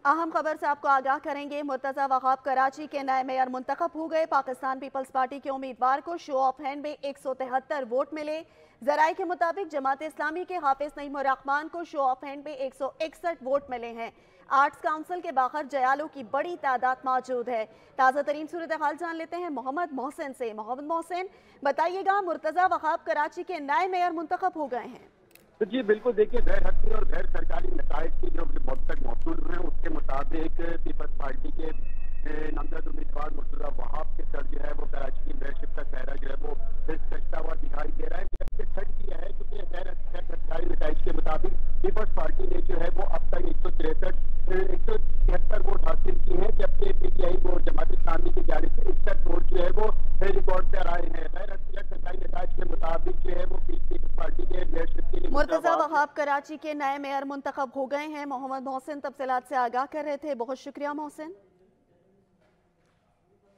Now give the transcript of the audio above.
अहम खबर से आपको आगाह करेंगे। मुर्तज़ा वहाब कराची के नए मेयर मुंतखब हो गए। पाकिस्तान पीपल्स पार्टी के उम्मीदवार को शो ऑफ हैंड में 173 वोट मिले। जराये के मुताबिक जमात इस्लामी के हाफिज नईम रहमान को शो ऑफ हैंड में 161 वोट मिले हैं। आर्ट्स काउंसिल के बाहर जयालों की बड़ी तादाद मौजूद है। ताज़ा तरीन सूरत हाल जान लेते हैं मोहम्मद मोहसिन से। मोहम्मद मोहसिन, बताइएगा, मुर्तज़ा वहाब कराची के नए मेयर मुंतखब हो गए हैं। तो जी बिल्कुल, देखिए, गैर हक़ी और गैर सरकारी नताइज की जो अब तक मौसूल हुए हैं उसके मुताबिक पीपल्स पार्टी के नामजद उम्मीदवार मुर्तज़ा वहाब के सर जो है वो कराची की मेयरशिप का चेहरा जो है वो सजता हुआ दिखाई दे रहा है। जबकि सच ये है कि गैर सरकारी नताइज के मुताबिक पीपल्स पार्टी ने जो है वो अब तक 173 वोट हासिल किए हैं, जबकि पीटीआई वो जमात इस्लामी की जानिब से 61 वोट जो है वो रिकॉर्ड पर आए हैं। गैर सरकारी नताइज के मुताबिक जो है वो पीपल्स पार्टी के मेयरशिप के लिए मुर्तज़ा वहाब कराची के नए मेयर मुंतखब हो गए हैं। मोहम्मद मोहसिन तफसीलात से आगाह कर रहे थे। बहुत शुक्रिया मोहसिन।